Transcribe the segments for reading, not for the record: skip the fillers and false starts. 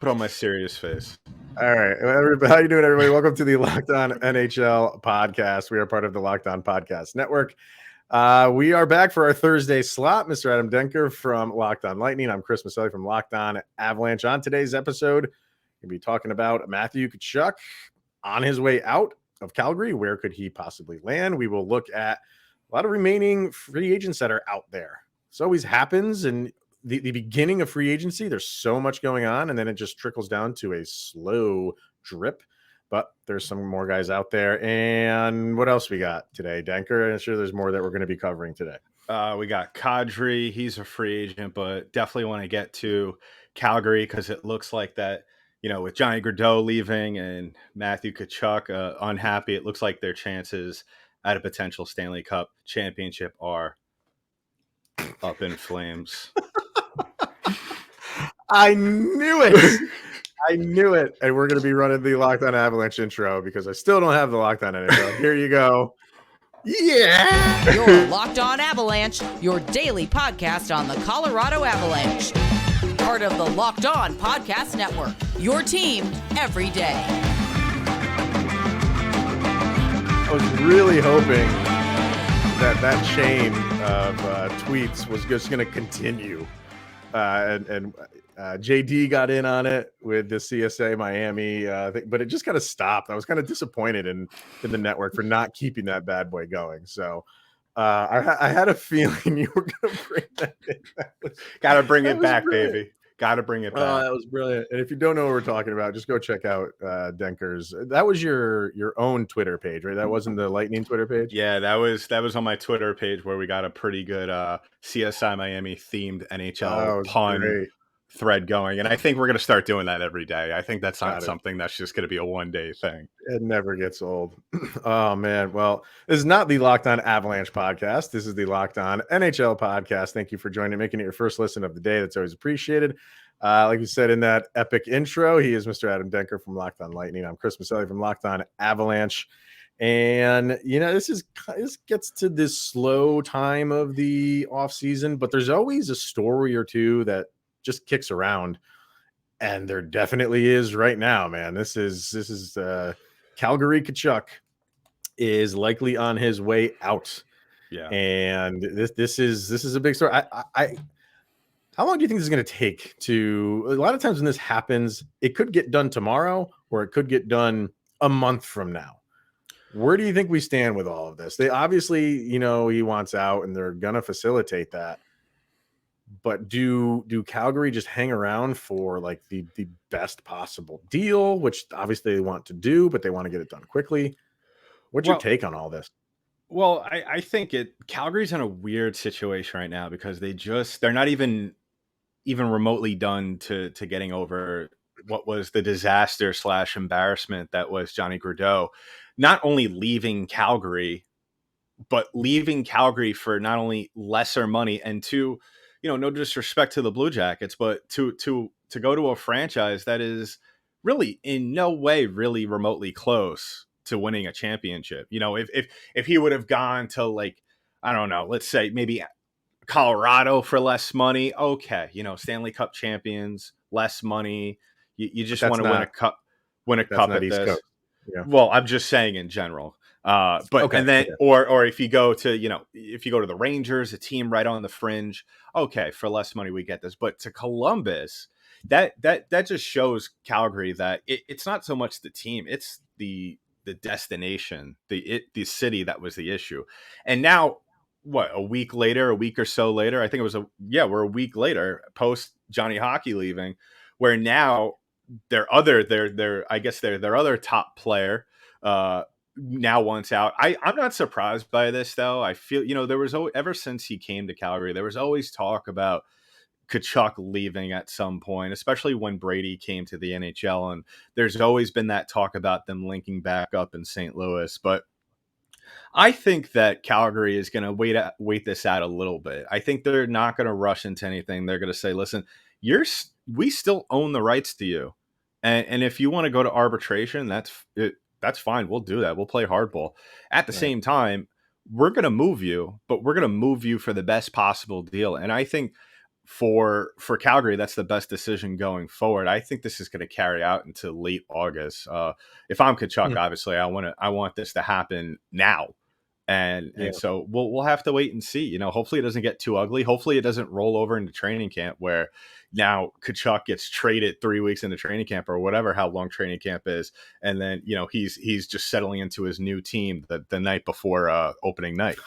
Put on my serious face. All right. How you doing, everybody? Welcome to the Locked On NHL podcast. We are part of the Locked On Podcast Network. We are back for our Thursday slot. Mr. Adam Denker from Locked On Lightning. I'm Chris Maselli from Locked On Avalanche. On today's episode, we'll be talking about Matthew Tkachuk on his way out of Calgary. Where could he possibly land? We will look at a lot of remaining free agents that are out there. This always happens, and the beginning of free agency, there's so much going on, and then it just trickles down to a slow drip. But there's some more guys out there. And what else we got today, Denker? I'm sure there's more that we're going to be covering today. We got Gaudreau. He's a free agent, but definitely want to get to Calgary because it looks like that, with Johnny Gaudreau leaving and Matthew Tkachuk unhappy, it looks like their chances at a potential Stanley Cup championship are up in flames. I knew it. I knew it. And we're going to be running the Locked On Avalanche intro because I still don't have the Locked On intro. Here you go. Yeah. You're Locked On Avalanche, your daily podcast on the Colorado Avalanche. Part of the Locked On Podcast Network, your team every day. I was really hoping that chain of tweets was just going to continue. And JD got in on it with the CSA Miami thing, but it just kind of stopped. I was kind of disappointed in the network for not keeping that bad boy going. So I had a feeling you were going to bring that in. Got to bring it back, baby. Got to bring it back. Oh, that was brilliant. And if you don't know what we're talking about, just go check out Denker's. That was your own Twitter page, right? That wasn't the Lightning Twitter page? Yeah, that was on my Twitter page where we got a pretty good CSI Miami themed NHL pun thread going. And I think we're going to start doing that every day. I think that's not something that's just going to be a one-day thing. It never gets old. Oh, man. Well, this is not the Locked On Avalanche podcast. This is the Locked On NHL podcast. Thank you for joining, making it your first listen of the day. That's always appreciated. Like you said in that epic intro, he is Mr. Adam Denker from Locked On Lightning. I'm Chris Maselli from Locked On Avalanche. And, this gets to this slow time of the offseason, but there's always a story or two that just kicks around. And there definitely is right now, man. This is Calgary Tkachuk is likely on his way out. Yeah. And this is a big story. How long do you think this is going to take to? A lot of times when this happens, it could get done tomorrow or it could get done a month from now. Where do you think we stand with all of this? They obviously, he wants out and they're going to facilitate that. But do Calgary just hang around for like the best possible deal, which obviously they want to do, but they want to get it done quickly? What's your take on all this? Well, I think Calgary's in a weird situation right now because they're not even remotely done to getting over what was the disaster / embarrassment that was Johnny Gaudreau, not only leaving Calgary, but leaving Calgary for not only lesser money and no disrespect to the Blue Jackets, but to go to a franchise that is really in no way really remotely close to winning a championship. If he would have gone to, like, I don't know, let's say maybe Colorado for less money. Okay. Stanley Cup champions, less money. You just want to win a cup at this. Yeah. Well, I'm just saying in general. But okay, and then or if you go to the Rangers, a team right on the fringe, okay, for less money we get this. But to Columbus, that just shows Calgary that it's not so much the team, it's the destination, the city that was the issue. And now, a week or so later, I think it was we're a week later post Johnny Hockey leaving, where now their other top player now wants out. I'm not surprised by this, though. I feel, there was ever since he came to Calgary, there was always talk about Tkachuk leaving at some point, especially when Brady came to the NHL. And there's always been that talk about them linking back up in St. Louis. But I think that Calgary is going to wait this out a little bit. I think they're not going to rush into anything. They're going to say, listen, we still own the rights to you. And if you want to go to arbitration, that's fine. We'll do that. We'll play hardball. At the same time, we're going to move you, but we're going to move you for the best possible deal. And I think for Calgary, that's the best decision going forward. I think this is going to carry out into late August. If I'm Tkachuk, obviously, I want this to happen now. And so we'll have to wait and see. You know, hopefully it doesn't get too ugly. Hopefully it doesn't roll over into training camp where now Tkachuk gets traded 3 weeks into training camp or whatever, how long training camp is, and then he's just settling into his new team the night before opening night.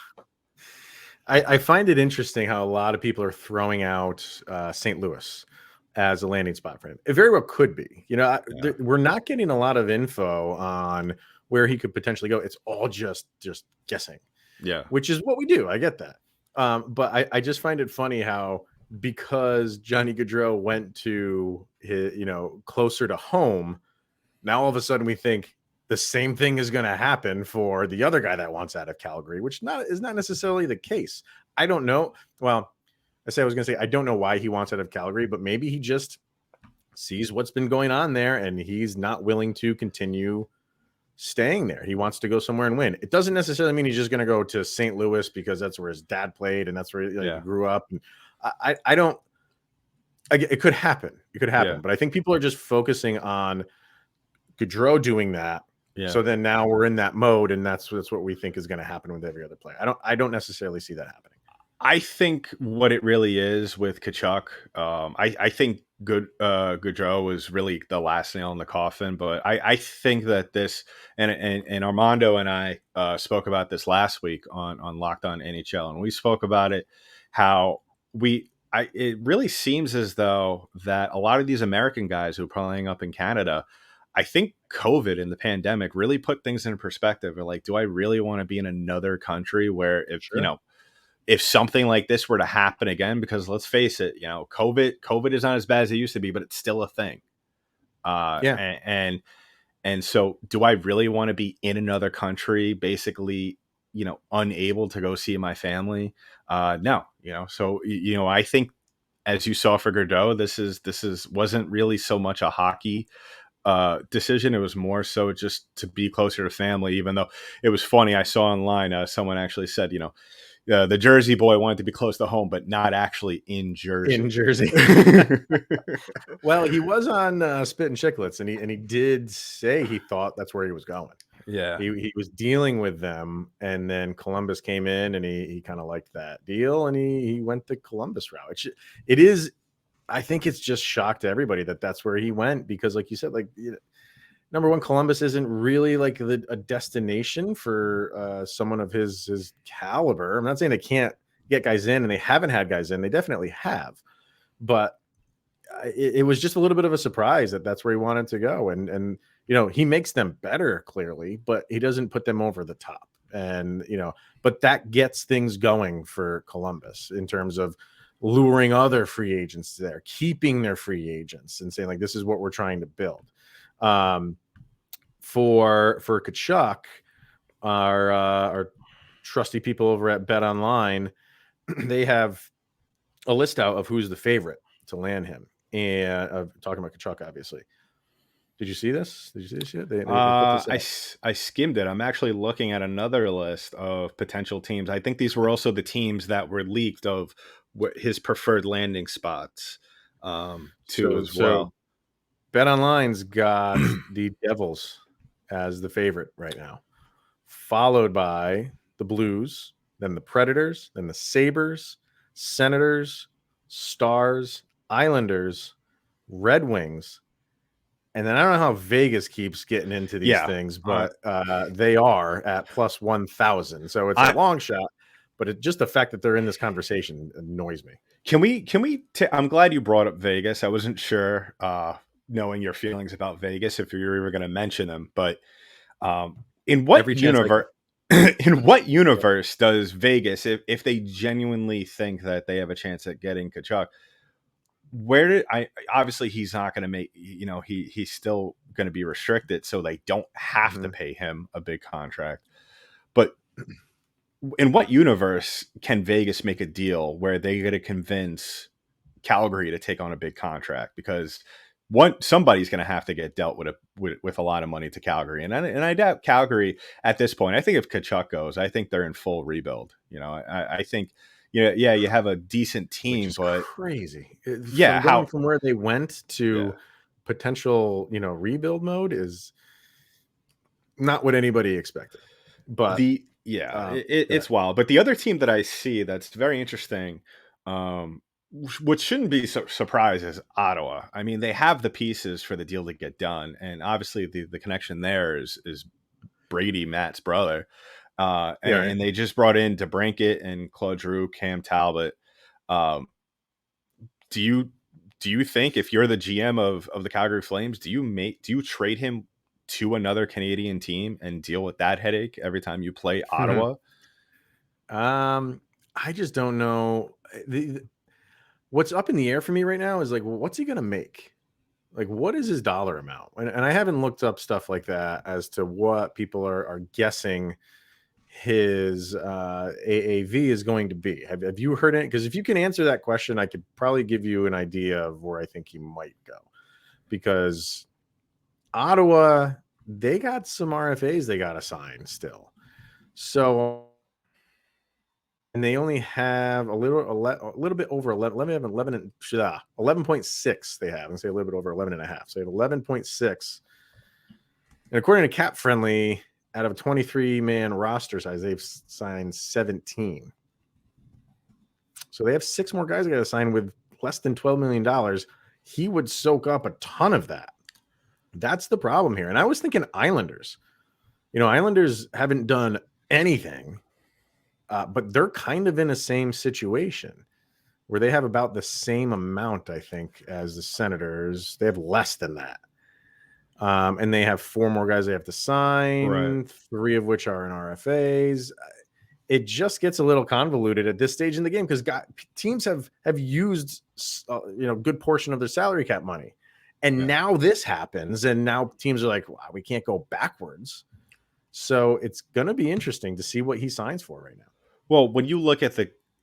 I find it interesting how a lot of people are throwing out St. Louis as a landing spot for him. It very well could be. You know, we're not getting a lot of info on where he could potentially go. It's all just guessing. Yeah, which is what we do. I get that. But I just find it funny how, because Johnny Gaudreau went to his, closer to home, now all of a sudden we think the same thing is going to happen for the other guy that wants out of Calgary, which is not necessarily the case. I don't know. Well, I was going to say, I don't know why he wants out of Calgary, but maybe he just sees what's been going on there and he's not willing to continue staying there. He wants to go somewhere and win. It doesn't necessarily mean he's just going to go to St. Louis because that's where his dad played and that's where he grew up. And it could happen. It could happen. But I think people are just focusing on Gaudreau doing that. Yeah. So then now we're in that mode, and that's what we think is going to happen with every other player. I don't necessarily see that happening. I think what it really is with Tkachuk, I think Gaudreau was really the last nail in the coffin, but I think that this and Armando and I spoke about this last week on Locked On NHL, and we spoke about it how it really seems as though that a lot of these American guys who are playing up in Canada, I think COVID and the pandemic really put things in perspective. Like, do I really want to be in another country where if something like this were to happen again, because let's face it, COVID is not as bad as it used to be, but it's still a thing. And so do I really want to be in another country, basically, unable to go see my family? No, so, I think, as you saw for Gaudreau, this wasn't really so much a hockey decision. It was more so just to be closer to family, even though it was funny. I saw online, someone actually said, the Jersey boy wanted to be close to home, but not actually in Jersey. Well, he was on Spit and Chicklets, and he did say he thought that's where he was going. Yeah, he was dealing with them, and then Columbus came in, and he kind of liked that deal, and he went the Columbus route. It is. I think it's just shocked to everybody that that's where he went, because, like you said, number one, Columbus isn't really like a destination for someone of his caliber. I'm not saying they can't get guys in, and they haven't had guys in. They definitely have, but it was just a little bit of a surprise that that's where he wanted to go. And he makes them better, clearly, but he doesn't put them over the top. And but that gets things going for Columbus in terms of luring other free agents there, keeping their free agents, and saying, like, this is what we're trying to build. For Tkachuk, our trusty people over at Bet Online, they have a list out of who's the favorite to land him, and talking about Tkachuk, obviously. Did you see this? Did you see this yet? They put this I skimmed it. I'm actually looking at another list of potential teams. I think these were also the teams that were leaked of his preferred landing spots as well. Bet Online's got the Devils as the favorite right now, followed by the Blues, then the Predators, then the Sabres, Senators, Stars, Islanders, Red Wings. And then I don't know how Vegas keeps getting into these things, but they are at plus 1,000. So it's a long shot, but just the fact that they're in this conversation annoys me. Can we I'm glad you brought up Vegas. I wasn't sure, knowing your feelings about Vegas, if you were ever going to mention them, but in what universe does Vegas, if they genuinely think that they have a chance at getting Tkachuk, obviously he's not going to make, he's still going to be restricted, so they don't have to pay him a big contract. But in what universe can Vegas make a deal where they're going to convince Calgary to take on a big contract? Because somebody's going to have to get dealt with a lot of money to Calgary, and I doubt Calgary at this point. I think if Tkachuk goes, I think they're in full rebuild. I think you have a decent team, but crazy. From where they went to potential, rebuild mode is not what anybody expected. But it's wild. But the other team that I see that's very interesting, which shouldn't be surprised, is Ottawa. I mean, they have the pieces for the deal to get done, and obviously the connection there is Brady, Matt's brother. And they just brought in DeBrincat and Gaudreau, Cam Talbot. Do you think, if you're the GM of the Calgary Flames, do you trade him to another Canadian team and deal with that headache every time you play Ottawa? I just don't know. What's up in the air for me right now is like, well, what's he going to make? Like, what is his dollar amount? And I haven't looked up stuff like that as to what people are guessing his AAV is going to be. Have you heard it? Because if you can answer that question, I could probably give you an idea of where I think he might go. Because Ottawa, they got some RFAs they got to sign still. So, and they only have a little bit over 11. Let me have 11.6 they have. And say a little bit over 11 and a half. So they have 11.6. And according to Cap Friendly, out of a 23-man roster size, they've signed 17. So they have 6 more guys they got to sign with less than $12 million. He would soak up a ton of that. That's the problem here. And I was thinking Islanders. Islanders haven't done anything, but they're kind of in the same situation where they have about the same amount, I think, as the Senators. They have less than that. And they have 4 more guys they have to sign, right. 3 of which are in RFAs. It just gets a little convoluted at this stage in the game because teams have used good portion of their salary cap money. And now this happens, and now teams are like, wow, we can't go backwards. So it's going to be interesting to see what he signs for right now. Well, when you look at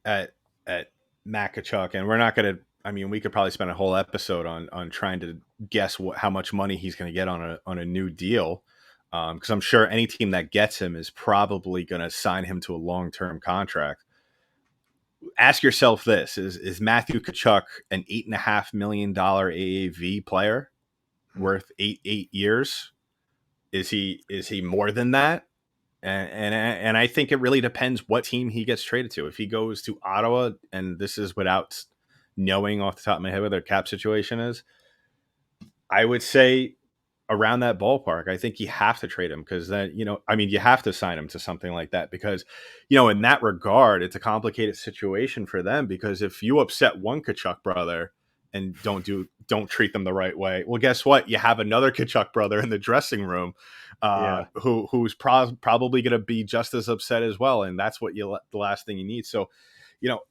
Matt Tkachuk, and we're not going to, I mean, we could probably spend a whole episode on trying to guess how much money he's going to get on a new deal. Because I'm sure any team that gets him is probably going to sign him to a long-term contract. Ask yourself this: is Matthew Tkachuk an $8.5 million AAV player worth 8 years? Is he more than that? And I think it really depends what team he gets traded to. If he goes to Ottawa, and this is without knowing off the top of my head what their cap situation is, I would say around that ballpark. I think you have to trade him because then, you have to sign him to something like that because, in that regard, it's a complicated situation for them because if you upset one Tkachuk brother and don't treat them the right way, well, guess what? You have another Tkachuk brother in the dressing room who's probably going to be just as upset as well. And that's what the last thing you need. So,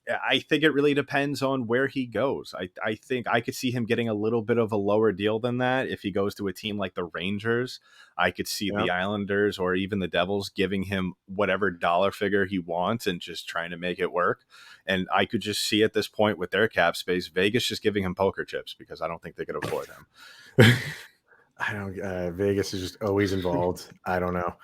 I think it really depends on where he goes. I think I could see him getting a little bit of a lower deal than that. If he goes to a team like the Rangers, I could see the Islanders or even the Devils giving him whatever dollar figure he wants and just trying to make it work. And I could just see at this point with their cap space, Vegas just giving him poker chips because I don't think they could afford him. Vegas is just always involved. I don't know.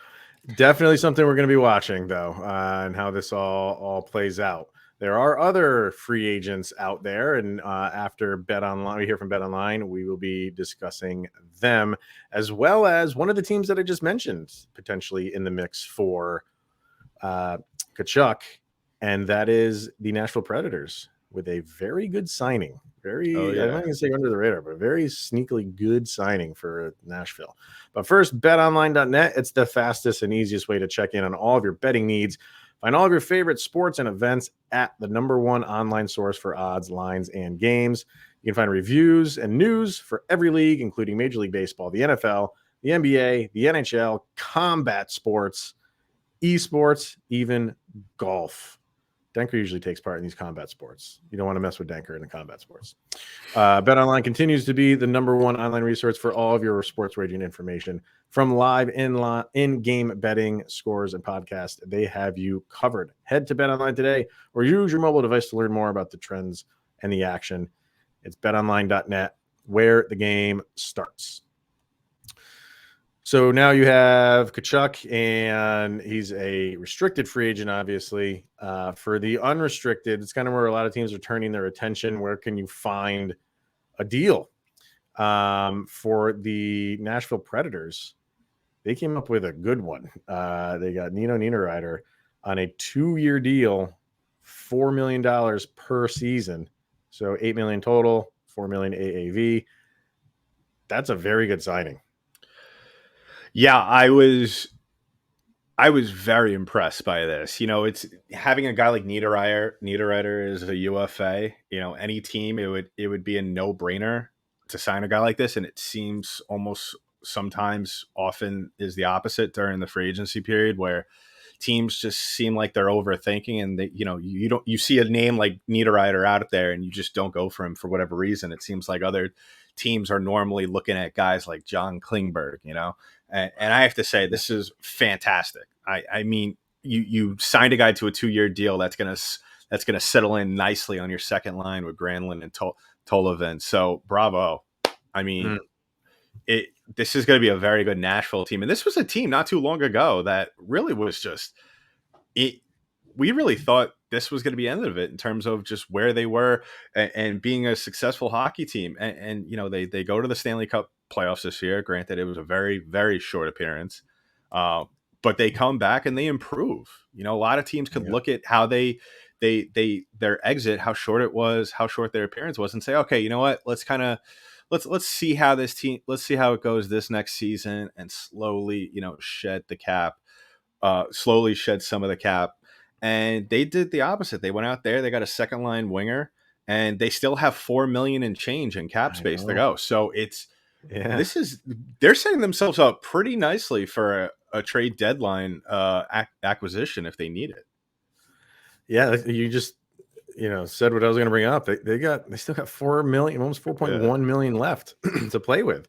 Definitely something we're going to be watching though, and how this all plays out. There are other free agents out there, and after we hear from Bet Online, we will be discussing them, as well as one of the teams that I just mentioned, potentially in the mix for Tkachuk, and that is the Nashville Predators, with a very good signing. I'm not going to say under the radar, but a very sneakily good signing for Nashville. But first, betonline.net. It's the fastest and easiest way to check in on all of your betting needs. Find all of your favorite sports and events at the #1 online source for odds, lines, and games. You can find reviews and news for every league, including Major League Baseball, the NFL, the NBA, the NHL, combat sports, esports, even golf. Denker usually takes part in these combat sports. You don't want to mess with Denker in the combat sports. BetOnline continues to be the #1 online resource for all of your sports wagering information. From live in-game betting, scores, and podcasts, they have you covered. Head to BetOnline today or use your mobile device to learn more about the trends and the action. It's betonline.net, where the game starts. So now you have Tkachuk, and he's a restricted free agent, obviously. For the unrestricted, it's kind of where a lot of teams are turning their attention. Where can you find a deal? For the Nashville Predators, they came up with a good one. They got Nino Niederreiter on a 2-year deal, $4 million per season. So $8 million total, $4 million AAV. That's a very good signing. Yeah, I was very impressed by this. It's having a guy like Niederreiter is a UFA. Any team, it would be a no-brainer to sign a guy like this, and it seems almost sometimes often is the opposite during the free agency period, where teams just seem like they're overthinking, and they, you see a name like Niederreiter out there and you just don't go for him for whatever reason. It seems like other teams are normally looking at guys like John Klingberg, and I have to say, this is fantastic. I mean, you signed a guy to a 2-year deal that's gonna settle in nicely on your second line with Granlund and Tollefson. So bravo. I mean, this is going to be a very good Nashville team, and this was a team not too long ago that really was just it. We really thought this was going to be the end of it in terms of just where they were and being a successful hockey team. And they go to the Stanley Cup playoffs this year. Granted, it was a very, very short appearance, but they come back and they improve. A lot of teams could look at how their exit, how short it was, how short their appearance was, and say, okay, you know what? Let's see how let's see how it goes this next season, and slowly, shed the cap, slowly shed some of the cap. And they did the opposite. They went out there, they got a second line winger, and they still have $4 million in change in cap space to go. So they're setting themselves up pretty nicely for a trade deadline acquisition if they need it. Yeah, you just said what I was going to bring up. They still got $4 million, almost $4.1 million left to play with.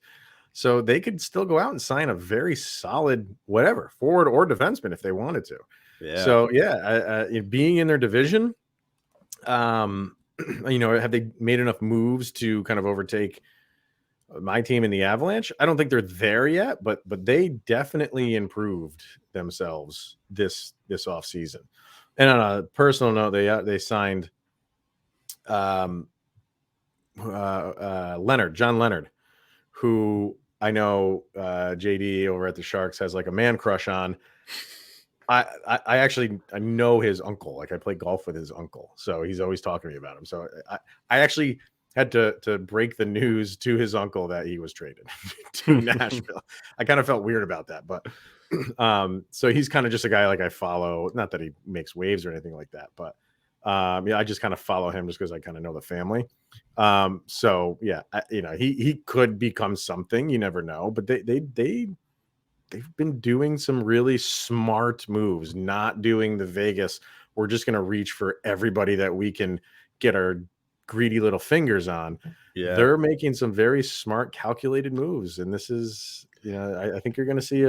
So they could still go out and sign a very solid whatever forward or defenseman if they wanted to. Yeah. So being in their division, have they made enough moves to kind of overtake my team in the Avalanche? I don't think they're there yet, but they definitely improved themselves this offseason. And on a personal note, they signed John Leonard, who I know JD over at the Sharks has like a man crush on. I know his uncle. Like, I play golf with his uncle, so he's always talking to me about him. So I actually had to break the news to his uncle that he was traded to Nashville. I kind of felt weird about that, but so he's kind of just a guy like I follow. Not that he makes waves or anything like that, but I just kind of follow him just because I kind of know the family. He could become something. You never know, but they've been doing some really smart moves, not doing the Vegas. We're just going to reach for everybody that we can get our greedy little fingers on. Yeah. They're making some very smart, calculated moves. And this is, I think you're going to see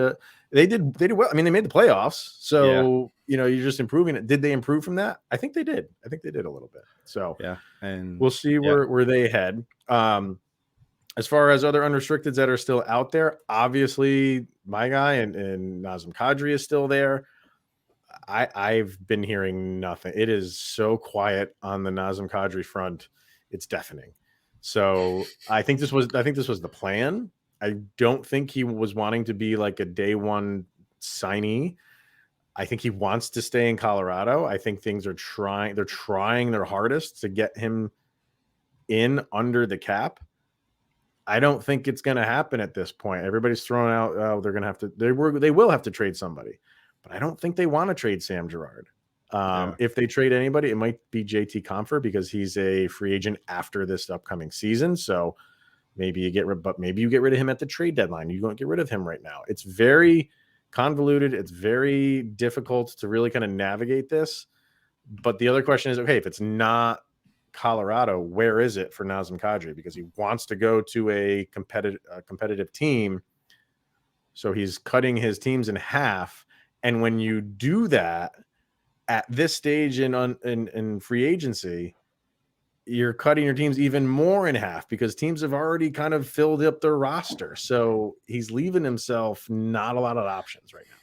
they did well. I mean, they made the playoffs. So, you're just improving it. Did they improve from that? I think they did. I think they did a little bit. So and we'll see where they head. As far as other unrestricteds that are still out there, obviously my guy and Nazem Kadri is still there. I've been hearing nothing. It is so quiet on the Nazem Kadri front. It's deafening. So I think this was the plan. I don't think he was wanting to be like a day one signee. I think he wants to stay in Colorado. I think they're trying their hardest to get him in under the cap. I don't think it's going to happen at this point. Everybody's throwing out, they're going to have to, they will have to trade somebody, but I don't think they want to trade Sam Girard. If they trade anybody, it might be JT Compher because he's a free agent after this upcoming season. So maybe you get rid of him at the trade deadline. You don't get rid of him right now. It's very convoluted. It's very difficult to really kind of navigate this. But the other question is, okay, if it's not Colorado, where is it for Nazem Kadri? Because he wants to go to a competitive team. So he's cutting his teams in half. And when you do that at this stage in free agency, you're cutting your teams even more in half because teams have already kind of filled up their roster. So he's leaving himself not a lot of options right now.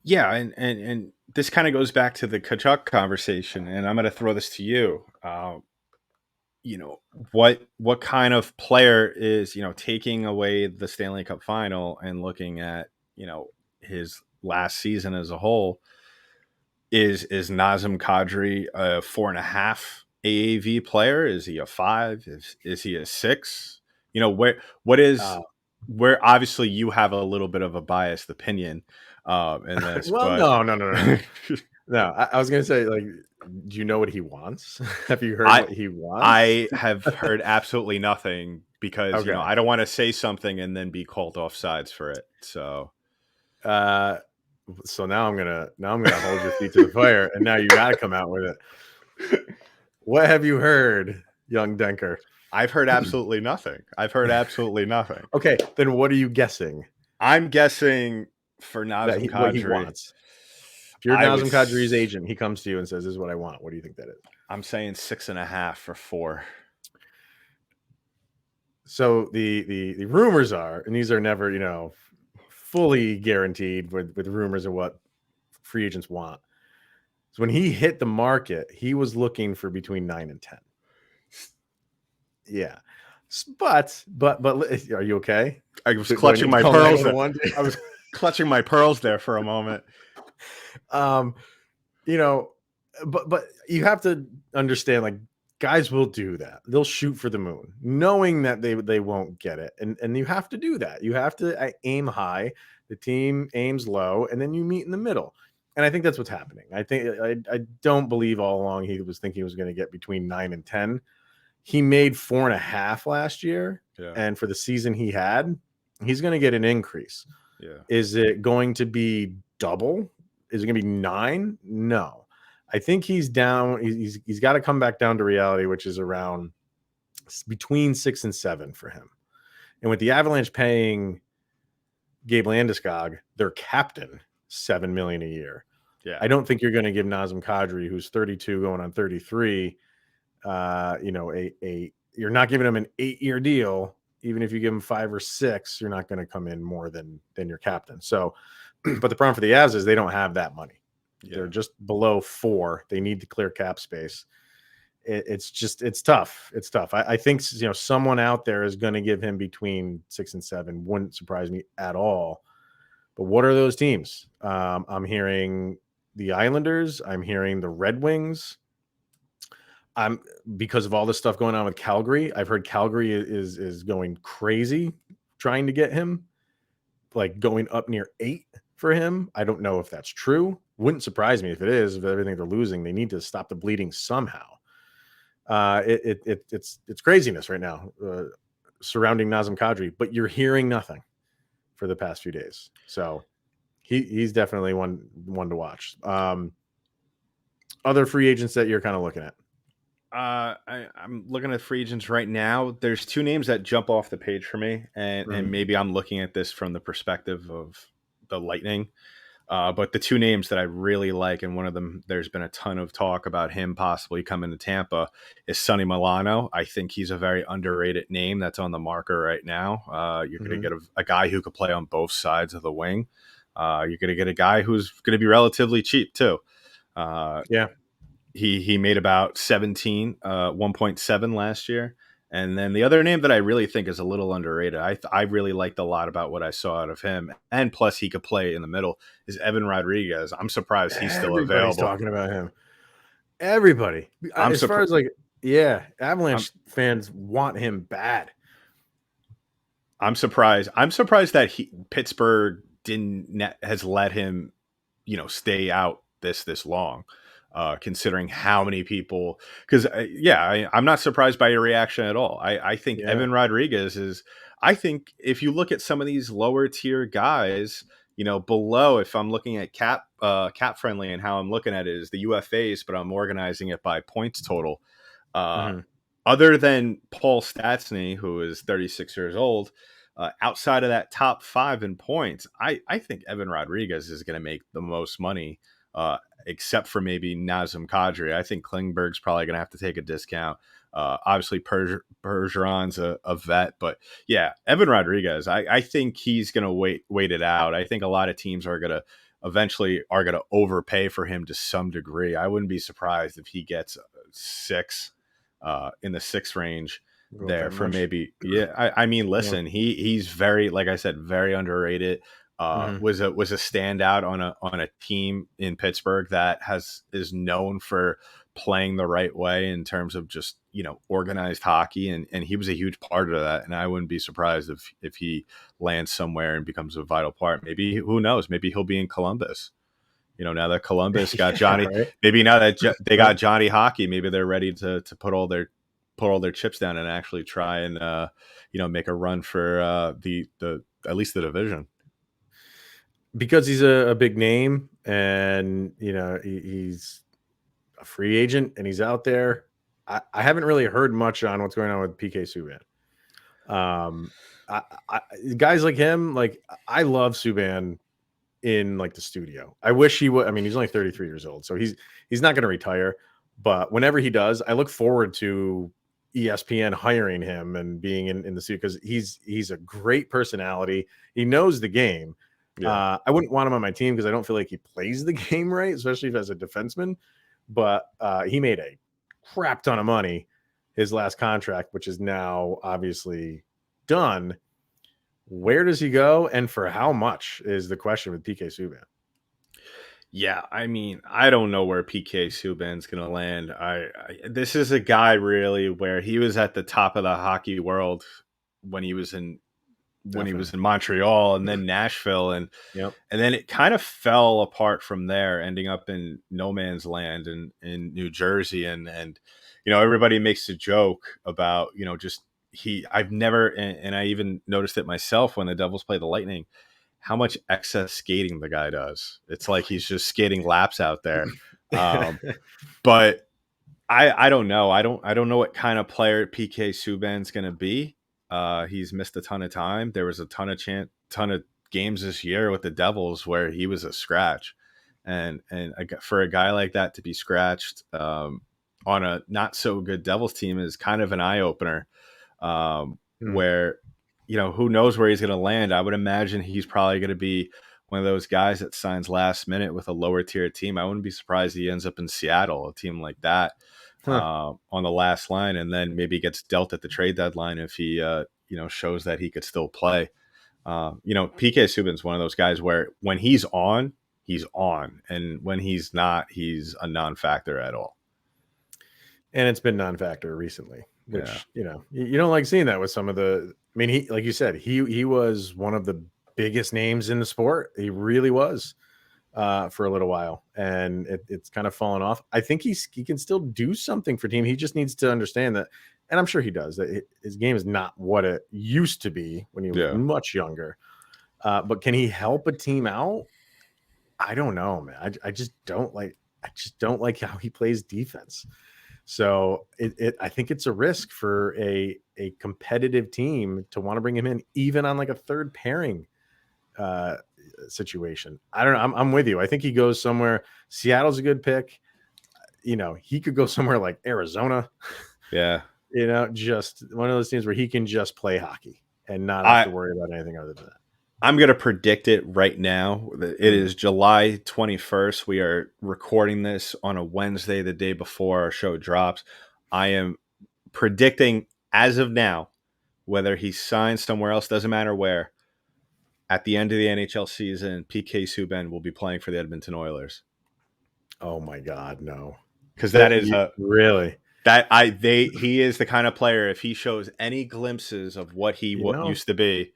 Yeah, and this kind of goes back to the Tkachuk conversation, and I'm going to throw this to you. What kind of player is taking away the Stanley Cup final and looking at his last season as a whole? Is Nazem Kadri a 4.5 AAV player? Is he a 5? Is he a 6? Where obviously you have a little bit of a biased opinion in this. Well, but no. No, I was going to say, like, do you know what he wants? Have you heard what he wants? I have heard absolutely nothing because, Okay. I don't want to say something and then be called off sides for it. So now I'm gonna hold your feet to the fire, and now you got to come out with it. What have you heard, young Denker? I've heard absolutely nothing. Okay, then what are you guessing? I'm guessing for Nazem Kadri. What he wants. If you're Nazem Kadri's agent, he comes to you and says, "This is what I want." What do you think that is? I'm saying 6.5 for 4. So the rumors are, and these are never fully guaranteed with rumors of what free agents want. So when he hit the market, he was looking for between 9 and 10. Yeah, but are you okay? I was clutching my pearls. I was clutching my pearls there for a moment. But you have to understand, like, guys will do that. They'll shoot for the moon, knowing that they won't get it, and you have to do that. You have to aim high. The team aims low, and then you meet in the middle. And I think that's what's happening. I don't believe all along he was thinking he was going to get between 9 and 10. He made 4.5 last year, and for the season he had, he's going to get an increase. Yeah. Is it going to be double? Is it going to be 9? No. I think he's down. He's got to come back down to reality, which is around between 6 and 7 for him. And with the Avalanche paying Gabe Landeskog, their captain, $7 million a year. Yeah, I don't think you're going to give Nazem Kadri, who's 32 going on 33, you're not giving him an 8-year deal. Even if you give him 5 or 6, you're not going to come in more than your captain. So, but the problem for the Avs is they don't have that money. Yeah. They're just below 4. They need to clear cap space. It's tough. It's tough. I think someone out there is going to give him between 6 and 7. Wouldn't surprise me at all. But what are those teams? I'm hearing the Islanders. I'm hearing the Red Wings. Because of all this stuff going on with Calgary, I've heard Calgary is going crazy trying to get him, like going up near 8 for him. I don't know if that's true. Wouldn't surprise me if it is. With everything they're losing, they need to stop the bleeding somehow. It's craziness right now surrounding Nazem Kadri, but you're hearing nothing for the past few days. So he's definitely one to watch. Other free agents that you're kind of looking at. I'm looking at free agents right now. There's 2 names that jump off the page for me, and maybe I'm looking at this from the perspective of the Lightning. But the 2 names that I really like, and one of them, there's been a ton of talk about him possibly coming to Tampa, is Sonny Milano. I think he's a very underrated name that's on the market right now. You're going to get a guy who could play on both sides of the wing. You're going to get a guy who's going to be relatively cheap too. He made about 1.7 last year. And then the other name that I really think is a little underrated, I really liked a lot about what I saw out of him, and plus he could play in the middle, is Evan Rodriguez. I'm surprised he's still available. Talking about him. Everybody. Avalanche fans want him bad. I'm surprised that Pittsburgh has let him, stay out this long. Considering how many people, because I'm not surprised by your reaction at all. I think Evan Rodriguez is. I think if you look at some of these lower tier guys, below, if I'm looking at cap friendly, and how I'm looking at it is the UFAs, but I'm organizing it by points total. Other than Paul Stastny, who is 36 years old, outside of that top 5 in points, I think Evan Rodriguez is going to make the most money. Except for maybe Nazem Kadri. I think Klingberg's probably going to have to take a discount. Obviously, Bergeron's a vet, but yeah, Evan Rodriguez, I think he's going to wait it out. I think a lot of teams are going to eventually overpay for him to some degree. I wouldn't be surprised if he gets 6 in the 6 range there for much? Maybe. Yeah. I mean, listen, he's very, like I said, very underrated. Was a standout on a team in Pittsburgh that is known for playing the right way in terms of just, organized hockey. And he was a huge part of that. And I wouldn't be surprised if he lands somewhere and becomes a vital part. Maybe, who knows, maybe he'll be in Columbus. Now that Columbus got Johnny, right? Maybe now that they got Johnny Hockey, maybe they're ready to put all their chips down and actually try and, make a run for the at least the division. Because he's a big name and, he's a free agent and he's out there. I haven't really heard much on what's going on with PK Subban. Guys like him, I love Subban in the studio. I wish he would. I mean, he's only 33 years old, so he's not going to retire. But whenever he does, I look forward to ESPN hiring him and being in the studio because he's a great personality. He knows the game. Yeah. I wouldn't want him on my team because I don't feel like he plays the game right, especially if as a defenseman. But he made a crap ton of money his last contract, which is now obviously done. Where does he go, and for how much is the question with PK Subban? Yeah, I mean, I don't know where PK Subban's going to land. This is a guy really where he was at the top of the hockey world when he was in Montreal and then Nashville, and then it kind of fell apart from there, ending up in no man's land in New Jersey, and everybody makes a joke about just. I've never, and I even noticed it myself when the Devils play the Lightning, how much excess skating the guy does. It's like he's just skating laps out there. But I don't know. I don't know what kind of player PK Subban's going to be. He's missed a ton of time. There was a ton of games this year with the Devils where he was a scratch, and for a guy like that to be scratched on a not so good Devils team is kind of an eye opener. Where, who knows where he's going to land. I would imagine he's probably going to be one of those guys that signs last minute with a lower tier team. I wouldn't be surprised he ends up in Seattle, a team like that, on the last line, and then maybe gets dealt at the trade deadline if he, shows that he could still play. PK Subban's one of those guys where when he's on, and when he's not, he's a non-factor at all. And it's been non-factor recently. Which, you don't like seeing that with some of the, I mean, he, like you said, he was one of the biggest names in the sport. He really was for a little while, and it's kind of fallen off. I think he can still do something for team. He just needs to understand that, and I'm sure he does, that his game is not what it used to be when he was much younger. But can he help a team out? I don't know, man. I just don't like how he plays defense. So I think it's a risk for a competitive team to want to bring him in, even on a third pairing situation. I don't know. I'm with you. I think he goes somewhere. Seattle's a good pick. He could go somewhere like Arizona. Yeah. Just one of those teams where he can just play hockey and not have to worry about anything other than that. I'm going to predict it right now. It is July 21st. We are recording this on a Wednesday, the day before our show drops. I am predicting as of now, whether he signs somewhere else, doesn't matter where, at the end of the NHL season, PK Subban will be playing for the Edmonton Oilers. Oh my God, no. Because that is really he is the kind of player, if he shows any glimpses of what he used to be,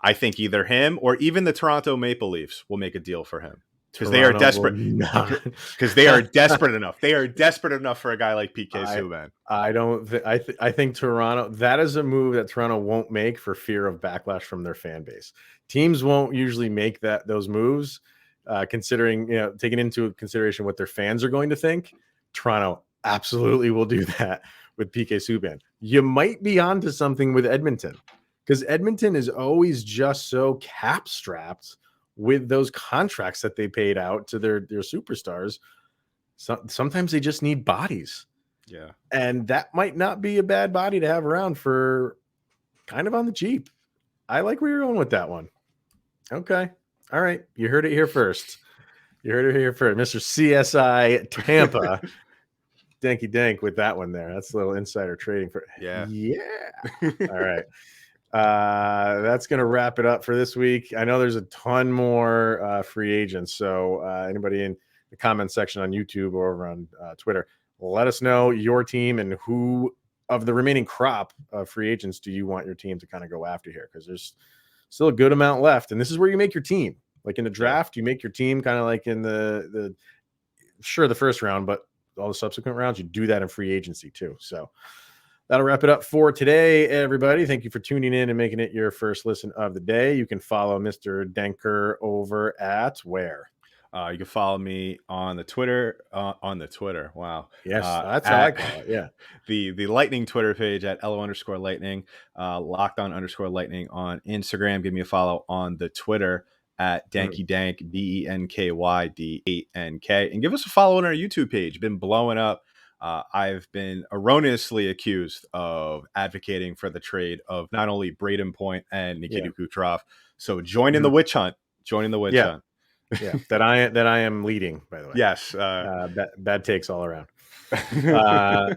I think either him or even the Toronto Maple Leafs will make a deal for him because they are desperate. Because they are desperate enough. They are desperate enough for a guy like PK Subban. I think Toronto. That is a move that Toronto won't make for fear of backlash from their fan base. Teams won't usually make those moves, considering taking into consideration what their fans are going to think. Toronto absolutely will do that with PK Subban. You might be onto something with Edmonton. Because Edmonton is always just so cap strapped with those contracts that they paid out to their superstars. Sometimes they just need bodies. Yeah. And that might not be a bad body to have around for kind of on the cheap. I like where you're going with that one. Okay. All right. You heard it here first. Mr. CSI Tampa. Danky Dank with that one there. That's a little insider trading for. Yeah. All right. That's going to wrap it up for this week. I know there's a ton more free agents. So anybody in the comment section on YouTube or over on Twitter, let us know your team and who of the remaining crop of free agents do you want your team to kind of go after here? Because there's still a good amount left. And this is where you make your team. Like in the draft, you make your team kind of like in the first round, but all the subsequent rounds, you do that in free agency too. So that'll wrap it up for today, everybody. Thank you for tuning in and making it your first listen of the day. You can follow Mr. Denker over at where? You can follow me on the Twitter. Wow. Yes, that's how I call it. Yeah. The Lightning Twitter page at LO_Lightning, Lockdown_Lightning on Instagram. Give me a follow on the Twitter at Danky Dank, DENKYD8NK. And give us a follow on our YouTube page. Been blowing up. I've been erroneously accused of advocating for the trade of not only Braden Point and Nikita Kucherov. So join in the witch hunt. Join in the witch hunt. Yeah, that I am leading, by the way. Yes. Bad takes all around. All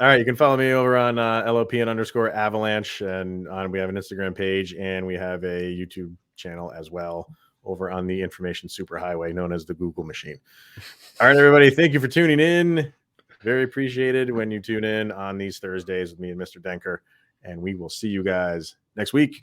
right, you can follow me over on LOPN_Avalanche, and we have an Instagram page, and we have a YouTube channel as well over on the information superhighway known as the Google machine. All right, everybody, thank you for tuning in. Very appreciated when you tune in on these Thursdays with me and Mr. Denker, and we will see you guys next week.